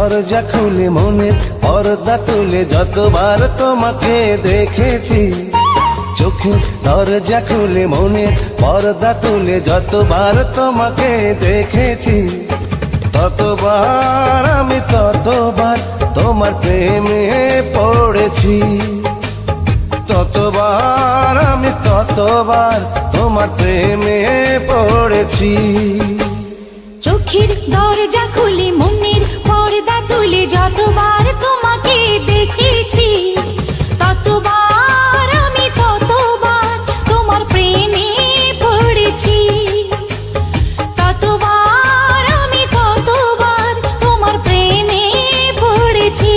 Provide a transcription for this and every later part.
দরজা খুলে মনের পর্দা তুলে যতবার তোমাকে দেখেছি, চোখে দরজা খুলে মনের পর্দা তুলে যতবার তোমাকে দেখেছি, ততবার আমি ততবার তোমার প্রেমে পড়েছি, ততবার আমি ততবার তোমার প্রেমে পড়েছি। চোখের দরজা খুলে মনের পর্দা তুলে যতবার তোমাকে দেখেছি, ততবার আমি ততবার তোমার প্রেমে পড়েছি, ততবার আমি ততবার তোমার প্রেমে পড়েছি।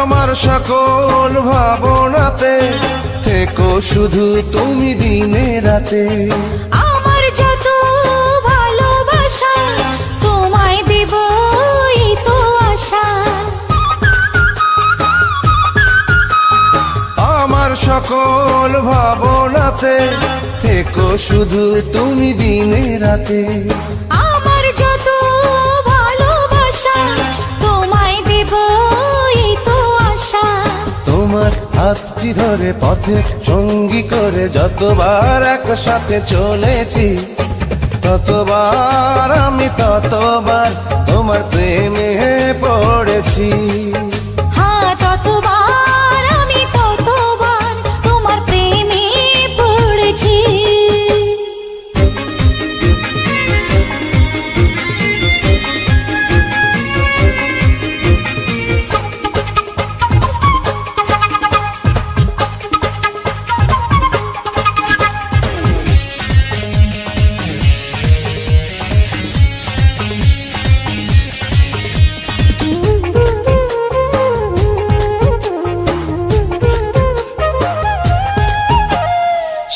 আমার সকল ভাবনাতে থেকো শুধু তুমি দিনে রাতে, আমার যত ভালোবাসা তোমায় দেব এই তো আশা, আমার সকল ভাবনাতে থেকো শুধু তুমি দিনে রাতে, আমার যত ভালোবাসা তোমায় দেব এই তো আশা। তোমার হাতটি ধরে পথে সঙ্গী করে যতবার একসাথে চলেছি, ততবার আমি ততবার তোমার প্রেমে পড়েছি, হ্যাঁ ততবার আমি ততবার তোমার প্রেমে পড়েছি।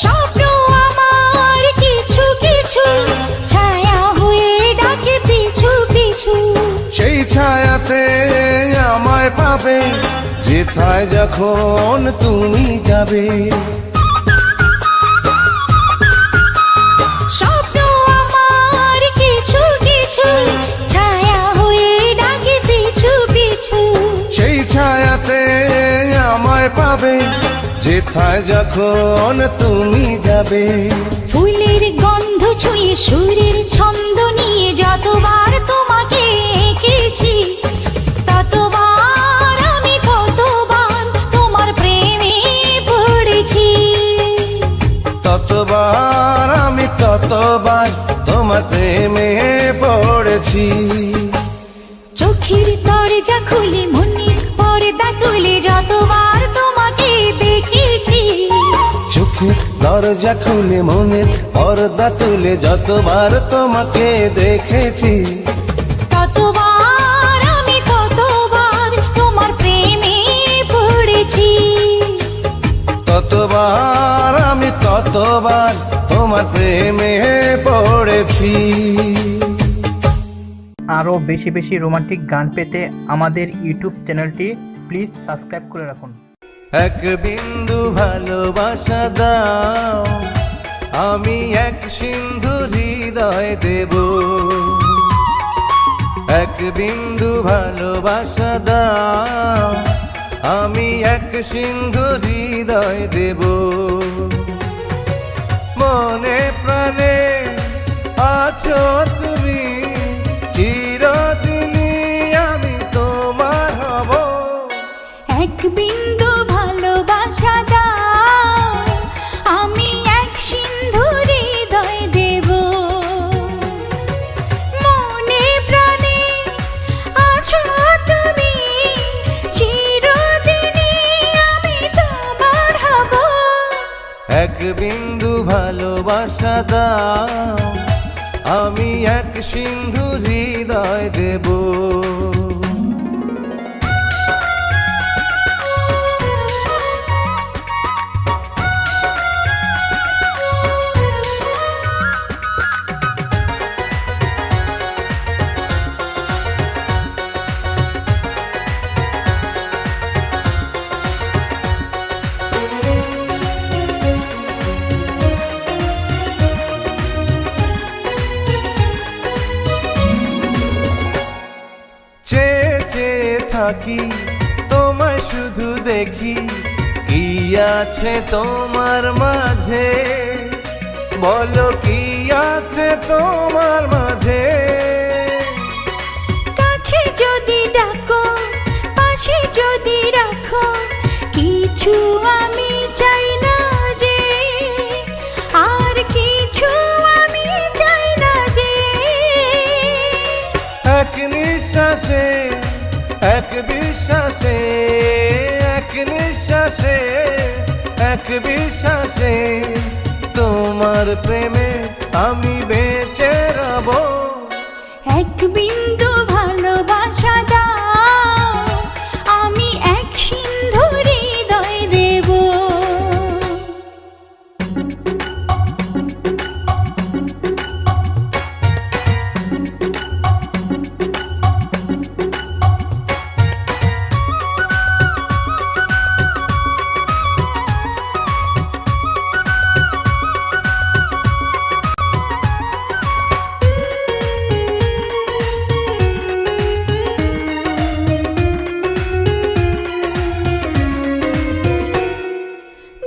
স্বপ্ন আমার কিছু কিছু ছায়া হয়ে ডাকে পিছু পিছু, সেই ছায়াতে আমায় পাবে যেথায় যখন তুমি যাবে, স্বপ্ন আমার কিছু কিছু ছায়া হয়ে ডাকে পিছু পিছু, সেই ছায়াতে আমায় পাবে যেথায় যখন তুমি যাবে। ফুলের গন্ধ ছুঁয়ে সুরের ছন্দ নিয়ে যতবার তোমাকে এঁকেছি, ততবার আমি ততবার তোমার প্রেমে পড়েছি, ততবার আমি ততবার তোমার প্রেমে পড়েছি। চোখের দরজা খুলে মনের পর্দা তুলে যতবার তোমাকে দেখেছি, চোখের দরজা খুলে মনের পর্দা তুলে যতবার তোমাকে দেখেছি, ততবার আমি ততবার তোমার প্রেমে পড়েছি, ততবার আমি ততবার তোমার প্রেমে পড়েছি। আরও বেশি বেশি রোমান্টিক গান পেতে আমাদের ইউটিউব চ্যানেলটি প্লিজ সাবস্ক্রাইব করে রাখুন। এক বিন্দু ভালোবাসা দাও, আমি এক সিন্ধু হৃদয় দেব, এক বিন্দু ভালোবাসা দাও, আমি এক সিন্ধু হৃদয় দেব, মনে প্রাণে আছো তুমি, চিরদিনই আমি তোমার হব। এক বিন্দু ভালোবাসা দাও, আমি এক সিন্ধু হৃদয় দেব, মনে প্রাণে আছো তুমি, চিরদিনই আমি তোমার হব। এক বিন্দু ভালোবাসা দাও, আমি এক সিন্ধু হৃদয় দেব। থাকি তোমায় শুধু দেখি কি আছে তোমার মাঝে বলো কি আছে তোমার মাঝে কাছে যদি ডাকো পাশে যদি রাখো কিছু আমি চাই না যে আর কিছু আমি চাই না যে এক নিঃশ্বাসে এক বিশ্বাসে এক নিঃশ্বাসে এক বিশ্বাসে তোমার প্রেমে আমি বেঁচে রব এক বিন্দু ভালোবাসা দাও আমি এক সিন্ধু হৃদয় দেব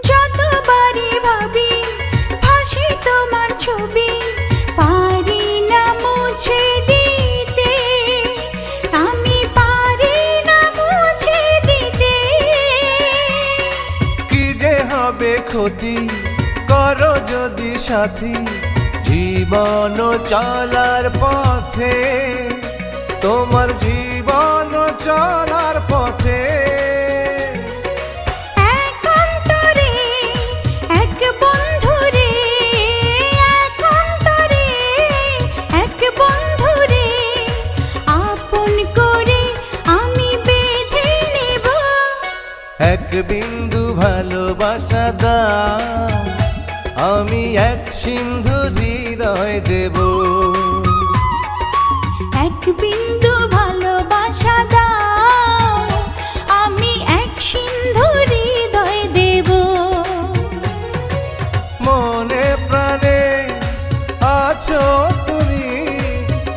যতবারই ভাবি ভাসে তোমার ছবি পারি না মুছে দিতে আমি পারি না মুছে দিতে কি যে হবে ক্ষতি করো যদি সাথী জীবন চলার পথে তোমার জীবন চলার পথে এক অন্তরে এক বন্ধুরে এক অন্তরে এক বন্ধুরে আপন করে আমি বেঁধে নেব এক বিন্দু ভালোবাসা দাও আমি এক সিন্ধু হৃদয় দেব এক বিন্দু ভালোবাসা দাও আমি এক সিন্ধু হৃদয় দেব মনে প্রাণে আছো তুমি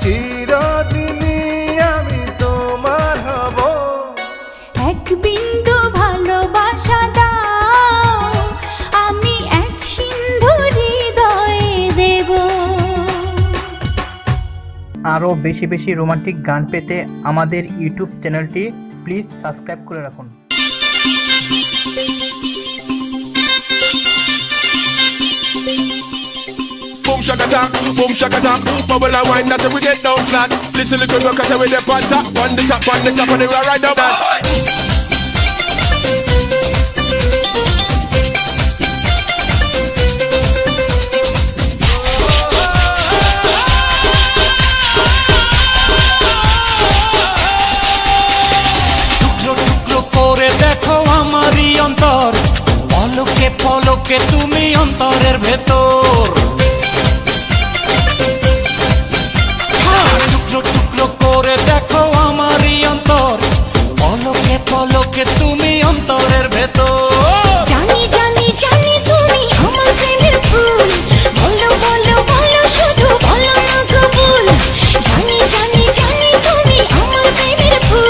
চিরদিনই আমি তোমার হব এক বিন্দু ভালোবাসা দাও আমি এক সিন্ধু হৃদয় দেব আরও বেশি বেশি রোমান্টিক গান পেতে আমাদের ইউটিউব চ্যানেলটি প্লিজ সাবস্ক্রাইব করে রাখুন। Boom shaka talk, bubble and wine, that's how we get down flat. Listen to the girl, cause we there on top, on the top, and the right down that. টুকরো টুকরো করে দেখো আমারই অন্তর পলকে পলকে তুমি অন্তরের ভেতর টুকরো টুকরো করে দেখো আমারই অন্তর পলকে পলকে তুমি অন্তরের ভেতর জানি জানি জানি তুমি আমার প্রেমের ফুল বলো বলো বলো শুধু বলো না কবুল জানি জানি জানি তুমি আমার প্রেমের ফুল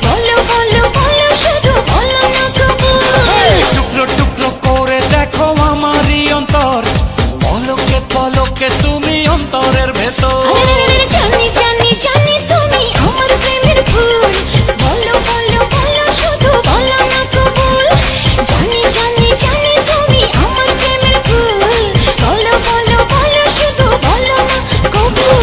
বলো বলো বলো শুধু বলো না কবুল টুকরো টুকরো করে দেখো আমারই অন্তর পলকে পলকে তুমি অন্তরের ভেতর জানি জানি জানি তুমি আমার প্রেমের ফুল বলো বলো বলো শুধু বলো না কবুল জানি জানি জানি তুমি আমার প্রেমের ফুল বলো বলো বলো শুধু বলো না কবুল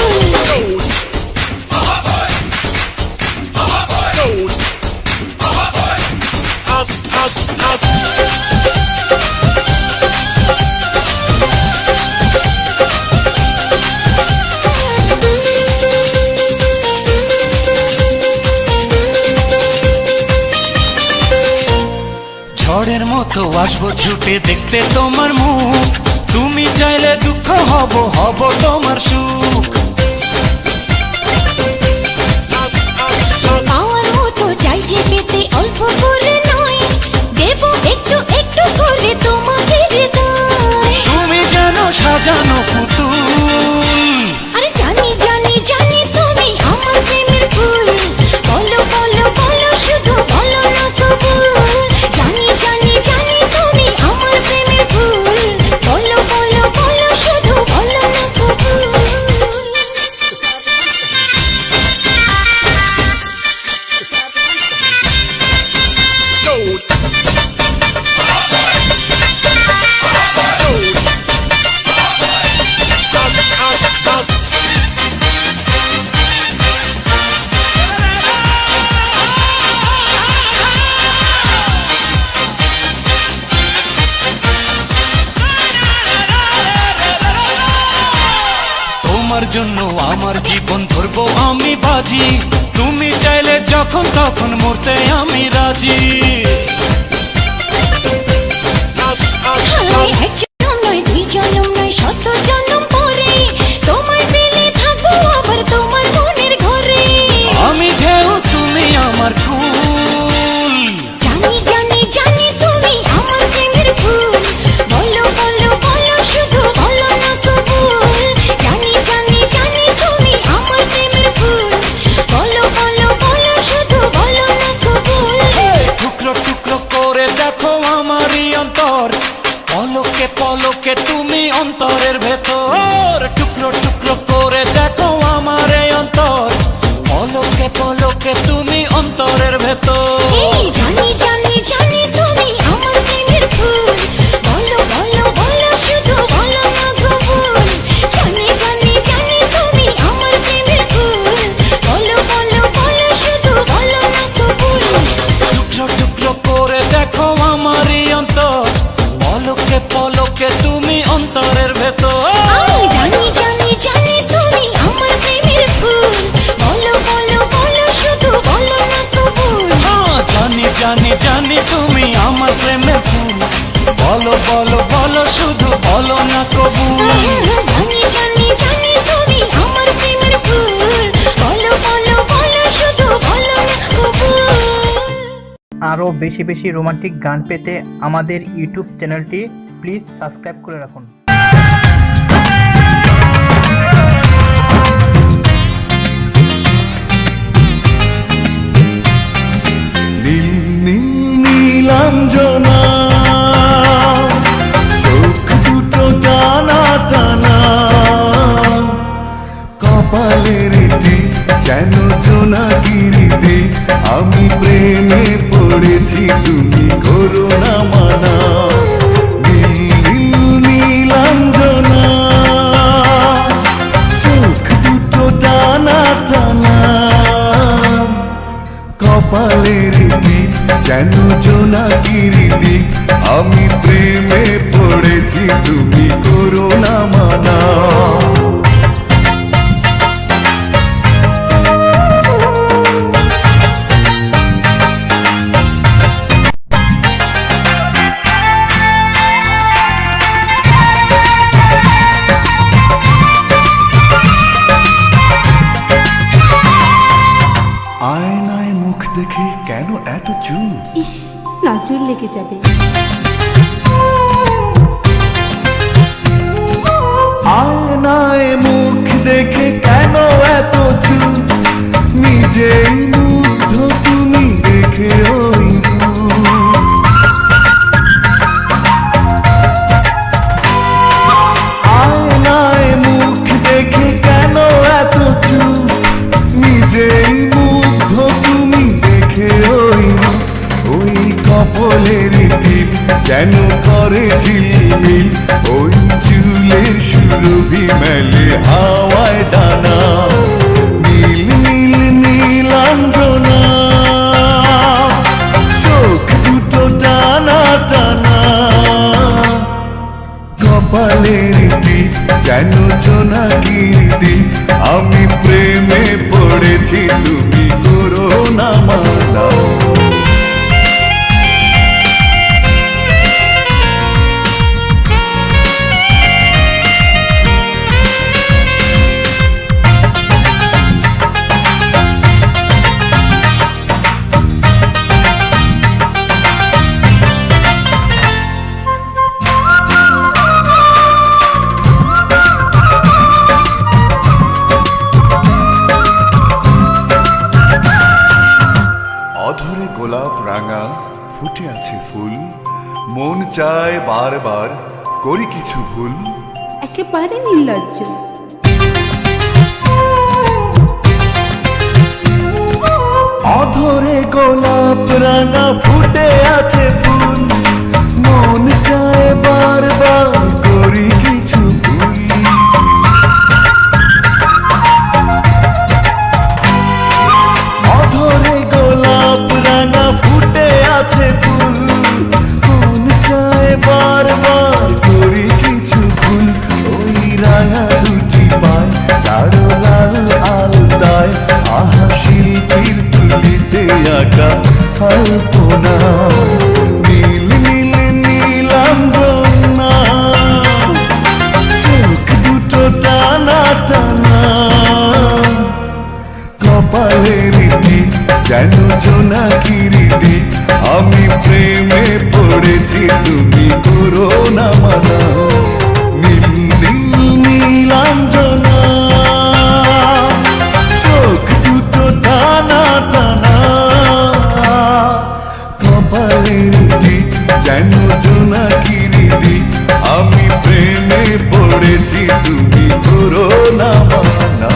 ঝড়ের মতো আসবো ছুটে দেখতে তোমার মুখ তুমি চাইলে দুঃখ হব হব তোমার সুখ পাওয়ার মতো চাই যে পেতে অল্প করে নয় দেব একটু একটু করে তোমাকে হৃদয় তুমি যেন সাজানো পুতুল আরে জানি জানি জানি তুমি আমার প্রেমের ফুল বলো বলো বলো তোমার জন্য আমার জীবন ধরবো আমি বাজি, তুমি চাইলে যখন তখন মরতে আমি রাজি। হায় এক জনম নয় দুই জনম নয় শত জনম পরে তোমায় পেলে থাকবো আবার তোমার মনের ঘরে। আমি ঢেউ তুমি আমার ফুল, জানি জানি জানি তুমি আমার প্রেমের ফুল, বলো বলো বলো শুধু বলো না কবুল। জানি জানি জানি তুমি আমার প্রেমের ফুল, বলো বলো বলো শুধু বলো না কবুল। টুকরো টুকরো করে দেখো আমারই অন্তর, পলকে পলকে তুমি অন্তরের ভেতর। টুকরো টুকরো করে দেখো আমার এই অন্তর, পলকে পলকে তুমি অন্তরের ভেতর। এই জানি জানি জানি তুমি আমার প্রেমের ফুল, বলো বলো বলো শুধু বলো না কবুল। জানি জানি জানি তুমি আমার প্রেমের ফুল, বলো বলো বলো শুধু বলো না কবুল। টুকরো টুকরো করে দেখো আমারই অন্তর, পলকে পলকে তুমি অন্তরের ভেতর। জানি জানি জানি তুমি আমার প্রেমের ফুল, বলো বলো বলো শুধু বলো না কবুল। জানি জানি জানি তুমি আমার প্রেমের ফুল, বলো বলো বলো শুধু বলো না কবুল। জানি জানি জানি তুমি আমার প্রেমের ফুল, বলো বলো বলো শুধু বলো না কবুল। আরও বেশি বেশি রোমান্টিক গান পেতে আমাদের ইউটিউব চ্যানেলটি প্লিজ সাবস্ক্রাইব করে রাখুন। নীল নীল নীলাঞ্জনা, চোখ দুটো টানা টানা, কপালের টিপ যেন জোনাকিরিতে, আমি প্রেমে পড়েছি তুমি করো না মানা। নীল নীল নীলাঞ্জনা, চোখ দুটো টানা টানা, কপালের টিপ যেন জোনাকির দিক, আমি প্রেমে পড়েছি তুমি করো না মানা। আয়নায় মুখ দেখে কেন এত চুপ? ইস, নজর লেগে যাবে। আয়নায় মুখ দেখে কেন এত চুপ? নিজেই মুগ্ধ তুমি দেখে ওই রূপ। আয়নায় মুখ দেখে কেন এত চুপ? নিজেই মুগ্ধ তুমি দেখে ওই রূপ। ওই কপালের টিপ যেন করে ঝিলমিল, ওই চুলের সুরভি মেলে হাওয়ায় ডানা। নীল নীল নীলাঞ্জনা, চোখ দুটো টানা টানা, কপালের টিপ যেন জোনাকির দ্বীপ, আমি প্রেমে পড়েছি তুমি করো না মানা। অধরে গোলাপ রাঙা ফুটে আছে ফুল, মন চায় বারবার করি কিছু ভুল। একেবারে নির্লজ্জ। অধরে গোলাপ রাঙা ফুটে আছে ফুল, মন চায় বারবার করি কিছু ভুল। অধরে গোলাপ রাঙা ফুটে আছে ফুল, মন চায় বারবার করি কিছু ভুল। ওই রাঙা দুটি পায় কপালের টিপ যেন জোনাকিরি দ্বীপ আমি প্রেমে পড়েছি তুমি করো না মানা নীল নীল নীলাঞ্জনা চোখ দুটো টানা টানা কপালের টিপ যেন জোনাকিরি দ্বীপ আমি প্রেমে পড়েছি তুমি করো না মানা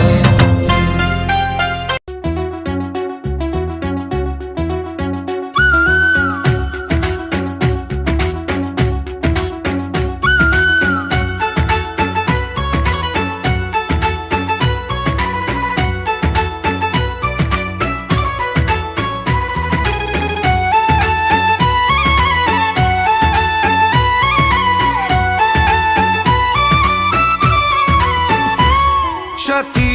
সাথী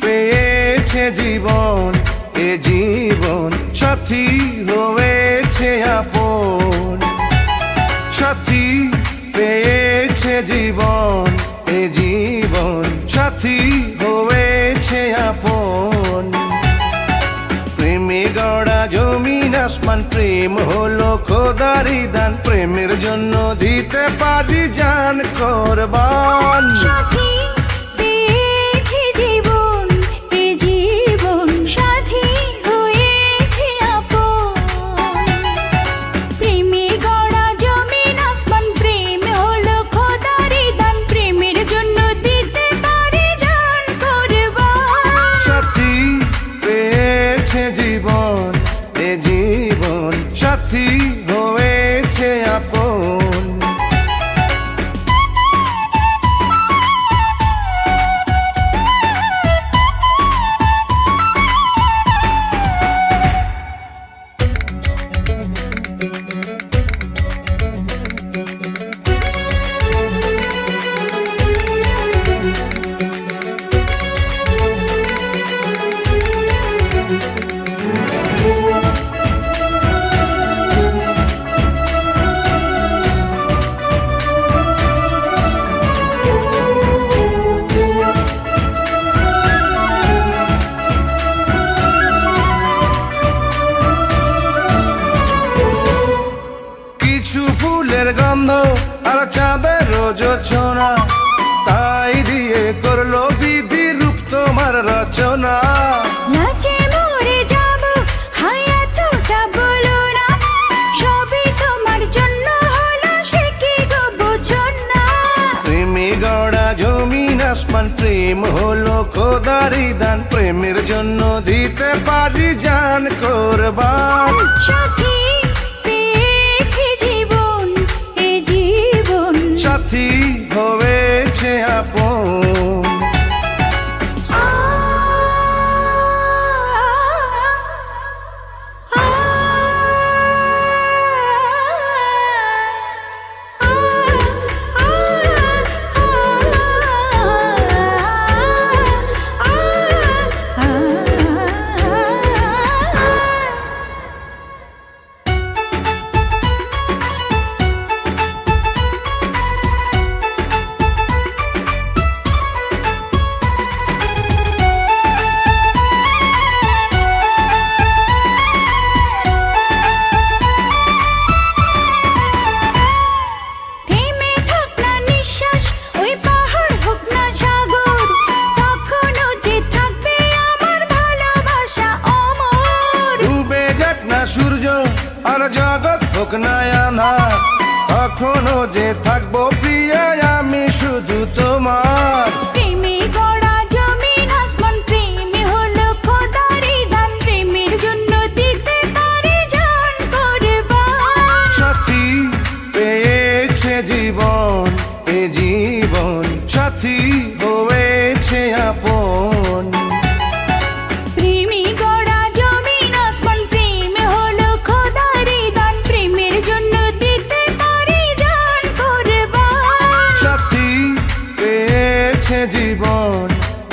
পেয়েছে জীবন এ জীবন সাথী হয়েছে আপন সাথী পেয়েছে জীবন এ জীবন সাথী হয়েছে আপন প্রেমে গড়া জমিন আসমান প্রেম হলো খোদারি দান প্রেমের জন্য দিতে পারি জান কোরবান সাথী পেয়েছি জীবন এ জীবন সাথী হয়েছে আপন প্রেমে গড়া জমিন আসমান প্রেম হলো খোদারি দান প্রেমের জন্য দিতে পারি জান কোরবান সাথী পেয়েছে জীবন এ জীবন সাথী হয়েছে আপন কিছু ফুলের গন্ধ আর চাঁদের রোজনা তাই দিয়ে করলো বিধি রূপ তোমার রচনা নাচে মরে যাব হায় এতটা বলো না সবই তোমার জন্য হলো সে কি গো বুঝো না প্রেমে গড়া জমিন আসমান প্রেম হলো খোদারি দান প্রেমের জন্য দিতে পারি জান কোরবান সাথী পেয়েছি জীবন এ জীবন সাথী হয়েছে আপন আ, আ, আ, থেমে থাক না নিঃশ্বাস ওই পাহাড় হোক না সাগর তখনও যে থাকবে আমার ভালোবাসা অমর ডুবে যাক না সূর্য আর জগৎ হোক না আঁধার তখনও যে থাকবো প্রিয়া আমি শুধু তোমার প্রেমে গড়া জমিন আসমান প্রেমে হলো খোদারি দান প্রেমের জন্য দিতে পারি জান কোরবান সাথী পেয়েছে জীবন এ জীবন সাথী হয়েছে আপন প্রেমে গড়া জমিন আসমান প্রেমে হলো খোদারি দান প্রেমের জন্য দিতে পারি জান কোরবান সাথী পেয়েছে জীবন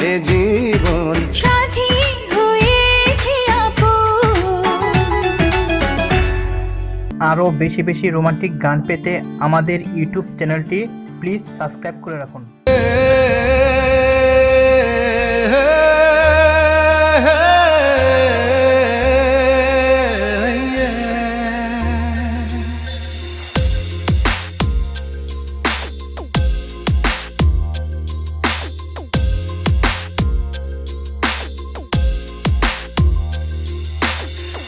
এ জীবন সাথী হয়েছে আপন আরও বেশি বেশি রোমান্টিক গান পেতে আমাদের ইউটিউব চ্যানেলটি প্লিজ সাবস্ক্রাইব করে রাখুন।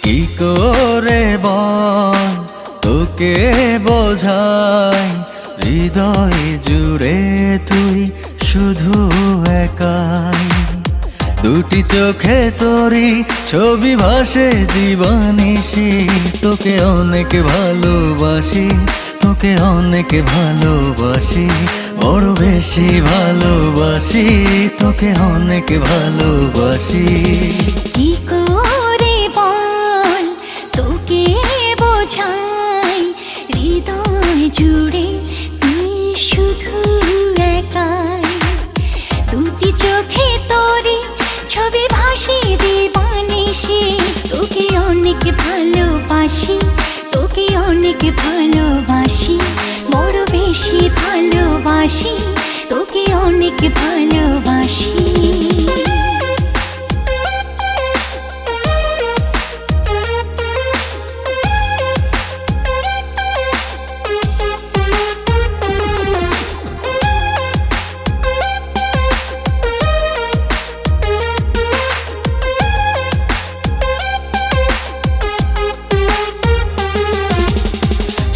কি করে বল তোকে বোঝাই, হৃদয় জুড়ে তুই শুধু একাই। দুটি চোখে তোরি ছবি ভাসে দিবানিশি, তোকে অনেক ভালোবাসি, তোকে অনেক ভালোবাসি, বড় বেশি ভালোবাসি, তোকে অনেক ভালোবাসি। কি করে বল তোকে বোঝাই, হৃদয় জুড়ে তুই শুধু একাই। দুটি চোখে তোরি ছবি ভাসি দিবানিশি, তোকে অনেক ভালোবাসি, তোকে অনেক ভালোবাসি, বড় বেশি ভালোবাসি, তোকে অনেক ভালোবাসি।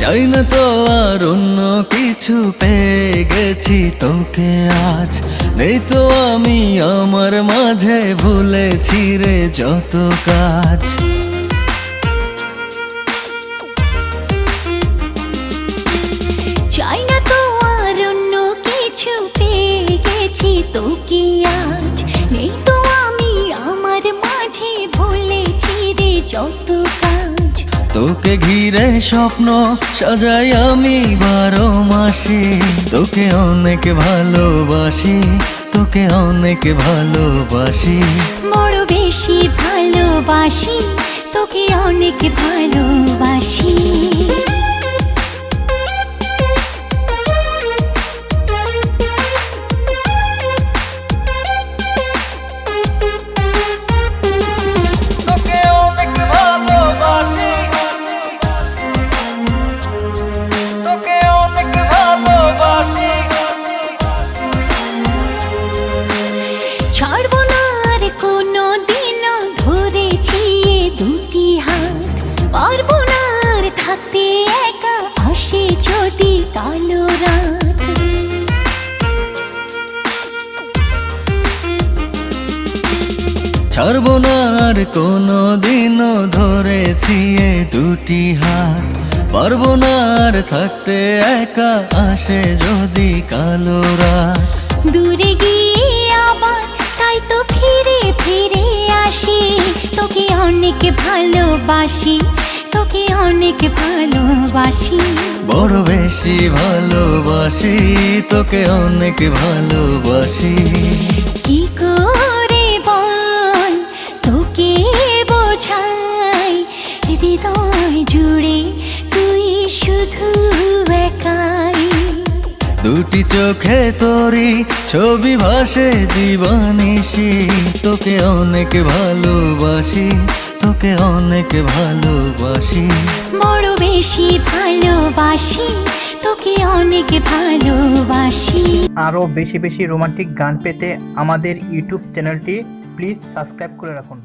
চাই না তো আর অন্য কিছু, পেয়ে গেছি তোকে আজ। নেই তো আমি আমার মাঝে, ভুলেছি রে যত কাজ। চাই না তো আর অন্য কিছু, পেয়ে গেছি তোকে আজ। নেই তো আমি আমার মাঝে, ভুলেছি রে যত কাজ। তোকে ঘিরে স্বপ্ন সাজাই আমি 12 মাসে, তোকে অনেক ভালোবাসি, তোকে অনেক ভালোবাসি, বড় বেশি ভালোবাসি, তোকে অনেক ভালোবাসি। তোকে অনেক ভালোবাসি, তোকে অনেক ভালোবাসি। ছাড়বো না আর কোনো দিনও, ধরেছি এ দুটি হাত। পারবো না আর থাকতে একা, আসে যদি কালো রাত। ছাড়বো না আর কোনো দিনও, ধরেছি এ দুটি হাত। পারবো না আর থাকতে একা, আসে যদি কালো রাত। দূরে গিয়ে আবার তাই তো ফিরে ফিরে আসি, তোকে অনেক ভালোবাসি, তোকে অনেক ভালোবাসি, বড় বেশি ভালোবাসি, তোকে অনেক ভালোবাসি। কি করে বল তোকে বোঝাই, হৃদয় জুড়ে তুই শুধু একাই। দুটি চোখে তোরি ছবি ভাসে দিবানিশি, তোকে অনেক ভালোবাসি, তোকে অনেক ভালোবাসি, বড় বেশি ভালোবাসি, তোকে অনেক ভালোবাসি। আরও বেশি বেশি রোমান্টিক গান পেতে আমাদের ইউটিউব চ্যানেলটি প্লিজ সাবস্ক্রাইব করে রাখুন।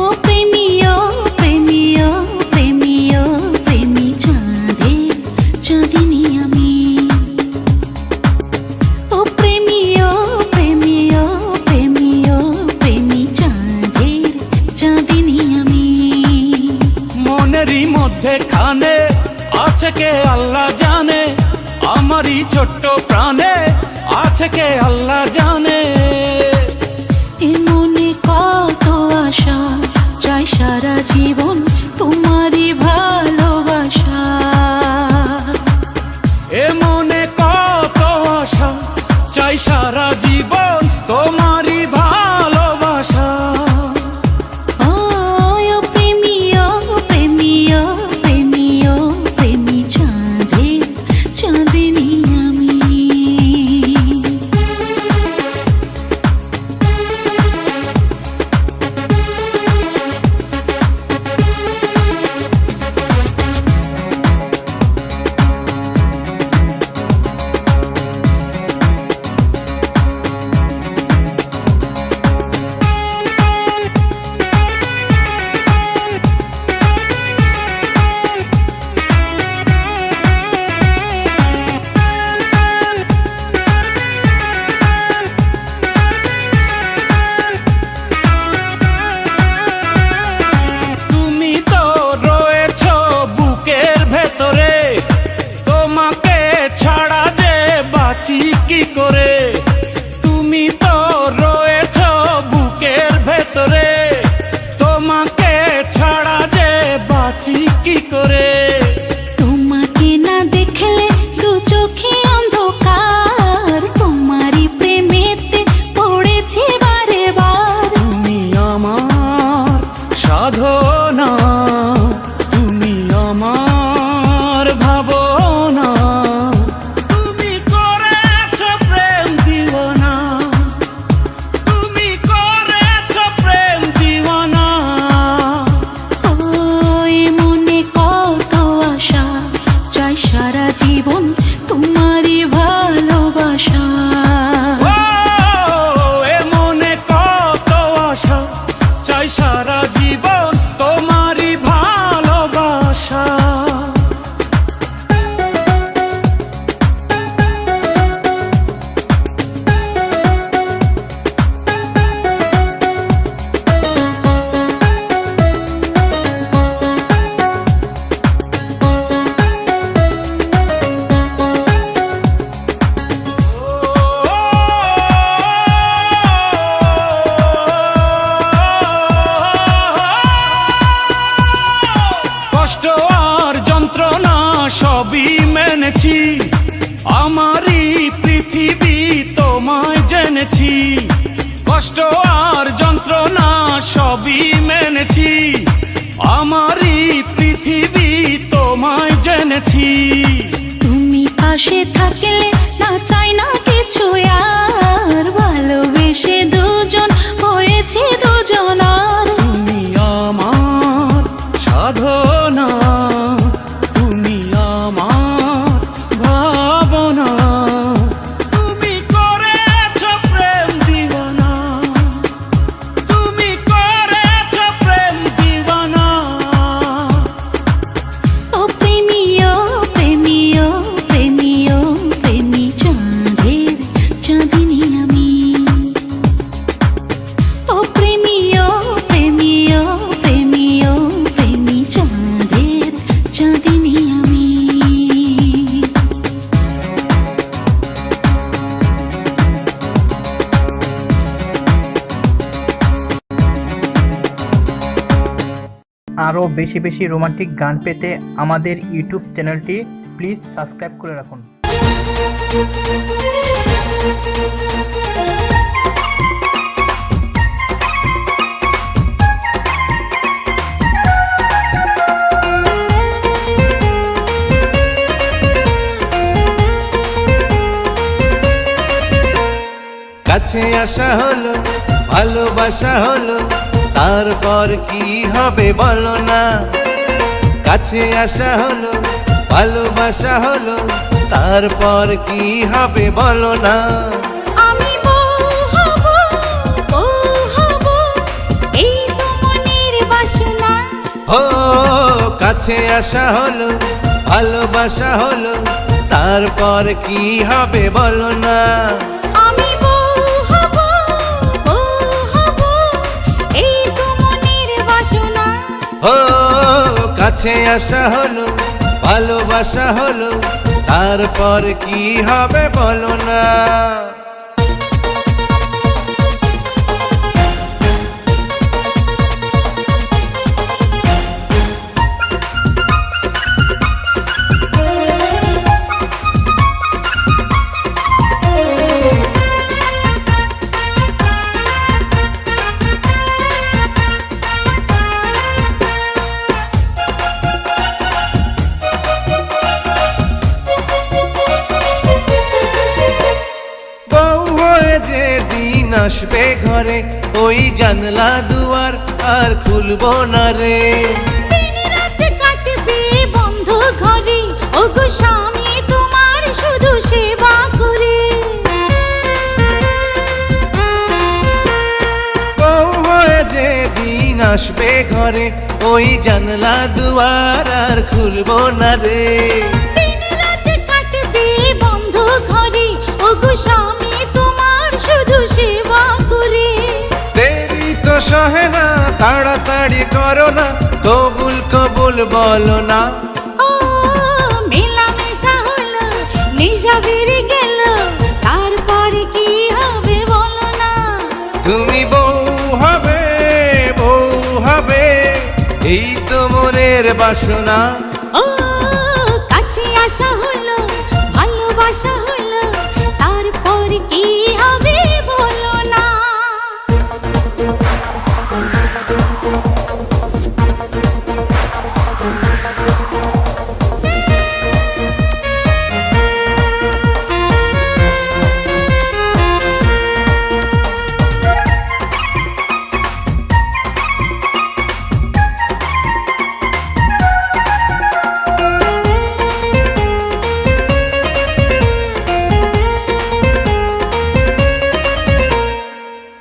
ও প্রেমী, ও প্রেমী, ও প্রেমী, ও প্রেমী চাঁদে চাঁদিনী আমি। ও প্রেমী, ও প্রেমী, ও প্রেমী, ও প্রেমী চাঁদে চাঁদিনী আমি। মনেরই মধ্যে খানে আছে কে আল্লাহ জানে, আমারই ছোট্ট প্রাণে আছে কে আল্লাহ জানে। এ মনে কত আশা, চাই সারা জীবন তোমারই ভালোবাসা। এ মনে কত আশা, চাই সারা জীবন তোমারই ভালোবাসা। ও প্রেমী, ও প্রেমী, ও প্রেমী, ও প্রেমী চাঁদে চাঁদিনী আমি। এনেছি আমারই পৃথিবী তোমায় জেনেছি কষ্ট আর যন্ত্রণা সবই মেনেছি আমারই পৃথিবী তোমায় জেনেছি তুমি পাশে থাকলে না চাই না কিছু আর ভালোবেসে দুজন হয়েছে দুজন আর তুমি আমার সাধনা তুমি আমার ভাবনা তুমি করেছ প্রেম দিওয়ানা তুমি করেছ প্রেম দিওয়ানা ও প্রেমী ও প্রেমী ও প্রেমী ও প্রেমী চাঁদের চাঁদিনী আমি ও প্রেমী ও প্রেমী ও প্রেমী ও প্রেমী চাঁদের চাঁদিনী আমি আরও বেশি বেশি রোমান্টিক গান পেতে আমাদের ইউটিউব চ্যানেলটি প্লিজ সাবস্ক্রাইব করে রাখুন। কাছে আসা হলো ভালোবাসা হলো তারপর কি হবে বলো না কাছে আসা হলো ভালোবাসা হলো তারপর কি হবে বলো না আমি বউ হব এই তো মনের বাসনা ও কাছে আসা হলো ভালোবাসা হলো তারপর কি হবে বলো না আমি বউ হব এই তো মনের বাসনা ও কাছে আসা হলো ভালোবাসা হলো তারপর কি হবে বলো না আসবে ঘরে ওই জানলা দুয়ার আর খুলবো না রে দিন রাত কাটবে বন্ধ ঘরে ওগো স্বামী তোমার শুধু সেবা করে বউ হয়ে যে দিন আসবে ঘরে ওই জানলা দুয়ার আর খুলবো না রে দিন রাত কাটবে বন্ধ ঘরে ওগো স্বামী তোমার শুধু সেবা করে দেরি তো সহে না তাড়াতাড়ি করো না কবুল কবুল বলো না ও মেলামেশা হলো নেশা বেড়ে গেল তারপরে কি হবে বলো না তুমি বউ হবে এই তো মনের বাসনা ও কাছে আসা হলো ভালোবাসা হলো তারপর কি হবে বলো না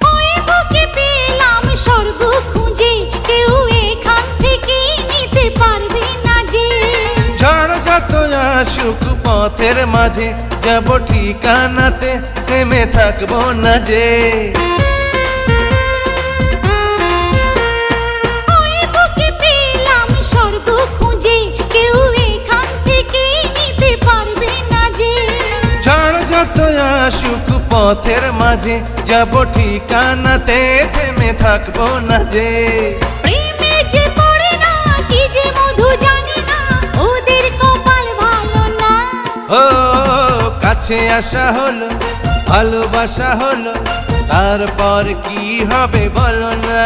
ওই বুকে পেলাম স্বর্গ খুঁজে কেউ এখান থেকে নিতে পারবে না যে ঝড় যত আসুক পথের মাঝে যাব ঠিকানাতে থেমে থাকবো না যে ওই বুকে পেলাম স্বর্গ খুঁজে কেউ এখান থেকে নিতে পারবে না যে ঝড় যত আসুক পথের মাঝে যাব ঠিকানাতে থেমে থাকবো না যে প্রেমে যে পড়ে না কি যে মধু জানে না ওদের কপাল ভালো না ও কাছে আসা হলো, ভালোবাসা হলো, তারপর কি হবে বলো না।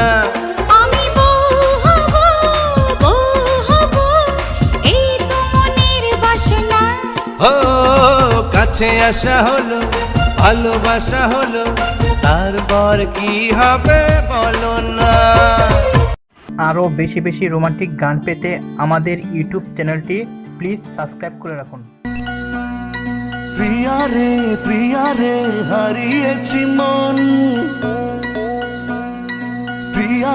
আমি বউ হব, এই তো মনের বাসনা। ও কাছে আসা হলো, ভালোবাসা হলো, তারপর কি হবে বলো না। আরও বেশি বেশি রোমান্টিক গান পেতে আমাদের ইউটিউব চ্যানেলটি প্লিজ সাবস্ক্রাইব করে রাখুন। প্রিয়া রে হারিয়েছি মন, প্রিয়া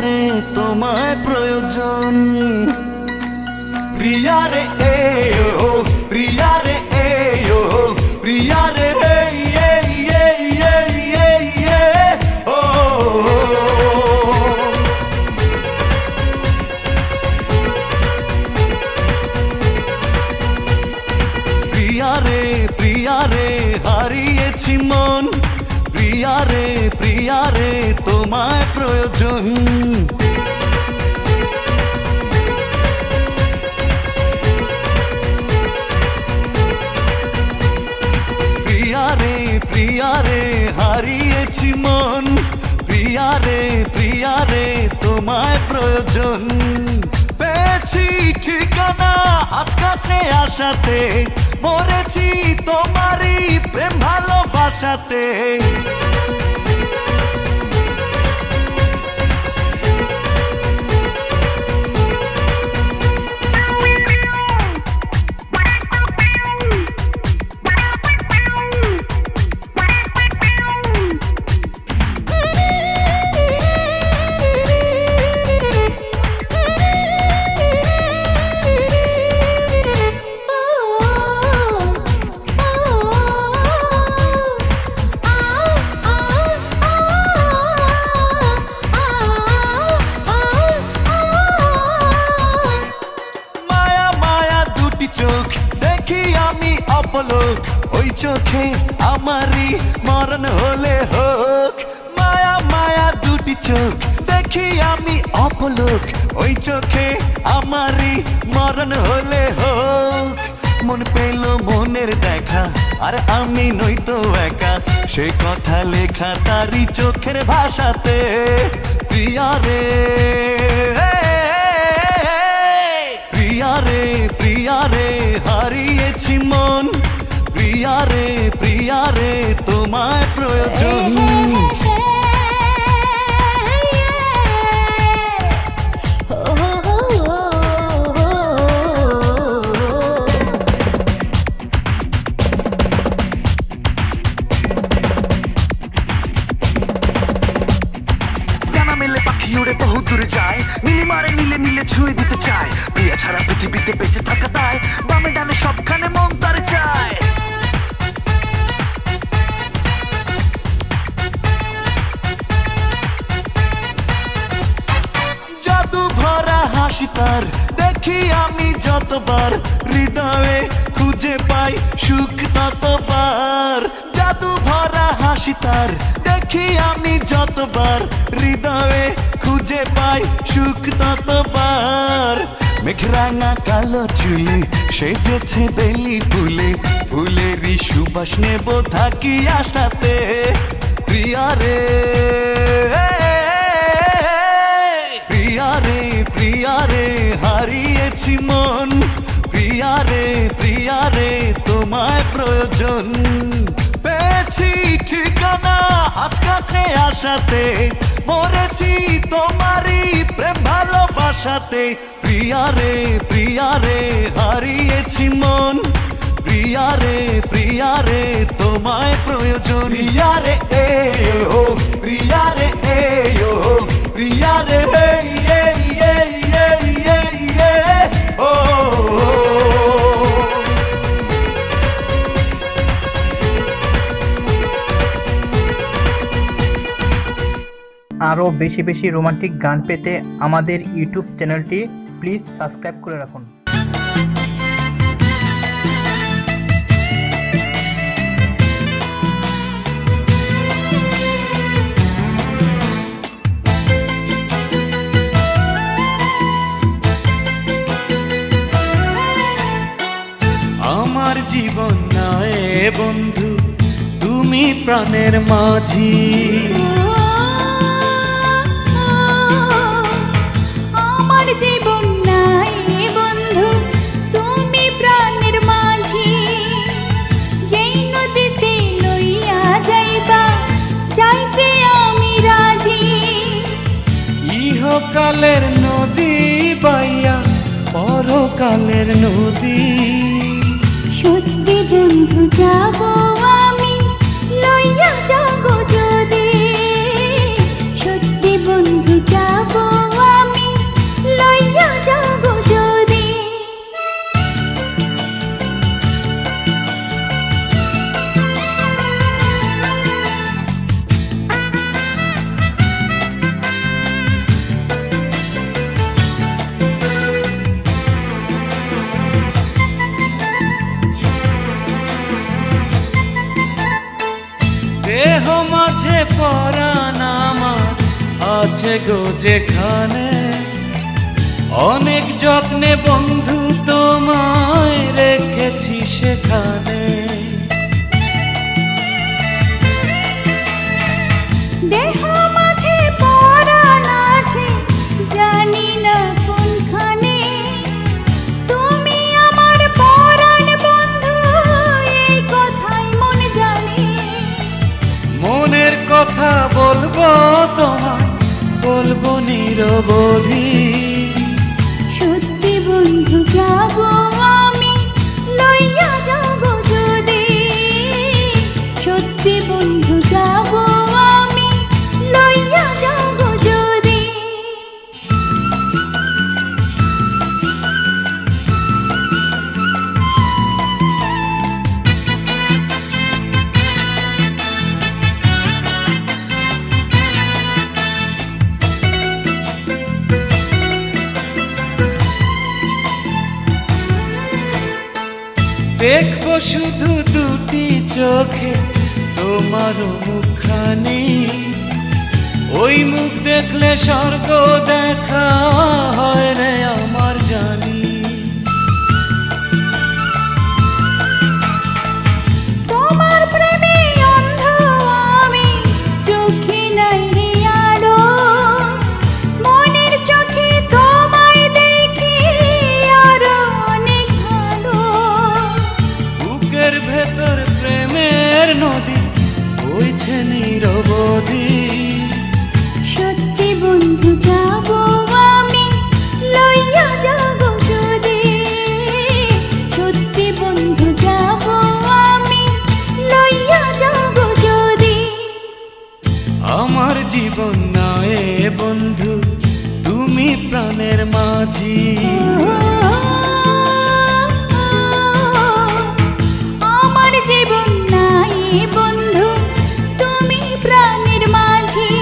রে তোমায় প্রয়োজন। প্রিয়া রে এ ও, প্রিয়া রে এ ও, প্রিয়া রে ও। প্রিয়া রে হারিয়েছি মন, প্রিয়া রে তোমায় প্রয়োজন। প্রিয়া রে হারিয়েছি মন, প্রিয়া রে তোমায় প্রয়োজন। পেয়েছি ঠিকানা আজ কাছে আসাতে, মরেছি তোমারই প্রেম ভালোবাসাতে। চোখ দেখি আমি অপলোক, ওই চোখে আমারই মরণ হলে হোক। মায়া মায়া দুটি চোখ দেখি আমি অপলোক, ওই চোখে আমারই মরণ হলে হোক। মন পেল মনের দেখা, আর আমি নই তো একা, সে কথা লেখা তারই চোখের ভাষাতে। প্রিয়া রে হারিয়েছি মন, প্রিয়া রে তোমায় প্রয়োজন। ডানা মেলে পাখি উড়ে বহু দূরে যায়, নীলি মারে নীলে নীলে ছুঁয়ে দিতে চায়। প্রিয়া ছাড়া পৃথিবীতে বেঁচে থাকা দায়, বামে ডানে সবখানে মন তার চায়। জাদু ভরা হাসি তার দেখি আমি যতবার, হৃদয়ে খুঁজে পাই সুখ ততবার। জাদু ভরা হাসি তার দেখি আমি যতবার, হৃদয়ে খুঁজে পাই সুখ ততবার। মেঘরাঙা কালো চুলে সেজেছে বেলি ফুলে, ফুলেরই সুবাস নেব থাকি আশাতে। প্রিয়া রে হারিয়েছি মন, প্রিয়া রে তোমায় প্রয়োজন। পেয়েছি ঠিকানা আজ কাছে আসাতে, মরেছি তোমারই প্রেম ভালোবাসাতে। প্রিয়া রে হারিয়েছি মন, প্রিয়া রে তোমায় প্রয়োজন। প্রিয়া রে এ ও, প্রিয়া রে এ ও, প্রিয়া রে ও। আরও বেশি বেশি রোমান্টিক গান পেতে আমাদের ইউটিউব চ্যানেলটি প্লিজ সাবস্ক্রাইব করে রাখুন। বন্ধু তুমি প্রাণের মাঝি। আমার জীবন নাই বন্ধু তুমি প্রাণের মাঝি, যেই নদীতে লইয়া যাইবা যাইতে আমি রাজি। ইহকালের নদী বাইয়া পরকালের নদী। সত্যি বন্ধু যাব আমি লইয়া যাব যদি, সত্যি বন্ধু যাব আমি লইয়া যাব যদি। দেহ মাঝে পরাণ আমার আছে গো যেখানে, অনেক যত্নে বন্ধু তোমায় রেখেছি সেখানে। দেহ মাঝে পরাণ আছে জানি না কোনখানে, তুমি আমার পরাণ বন্ধু এই কথাই মন জানে। মনের কথা বলবো তোমায় বলবো নিরবধি। সত্যি বন্ধু যাব আমি লইয়া যাব যদি, সত্যি বন্ধু যাব আমি লইয়া যাব যদি। দেখবো শুধু দুটি চোখে তোমার মুখখানি, ওই মুখ দেখলে স্বর্গ দেখা হয় রে আমার জানি। তোমার প্রেমে অন্ধ আমি চোখে নাই আলো, মনের চোখে তোমায় দেখি আরো অনেক ভালো। বুকের ভেতর প্রেমের নদী বইছে নিরবধি। সত্যি বন্ধু যাব আমি লইয়া যাব যদি, সত্যি বন্ধু যাব আমি লইয়া যাব যদি। আমার জীবন নয় বন্ধু তুমি প্রাণের মাঝি। আমার জীবন নাই বন্ধু তুমি প্রাণের মাঝি,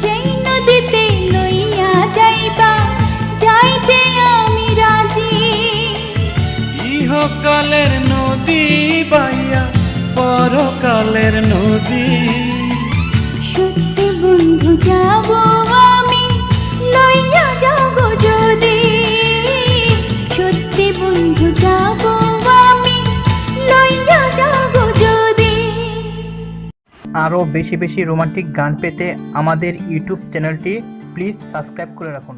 যেই নদীতে লইয়া যাইবা যাইতে আমি রাজি। ইহকালের নদী বাইয়া পরকালের নদী। সত্যি বন্ধু যাব আমি লইয়া যাব যদি, সত্যি বন্ধু যাব আমি লইয়া যাব যদি। আরও বেশি বেশি রোমান্টিক গান পেতে আমাদের ইউটিউব চ্যানেলটি প্লিজ সাবস্ক্রাইব করে রাখুন।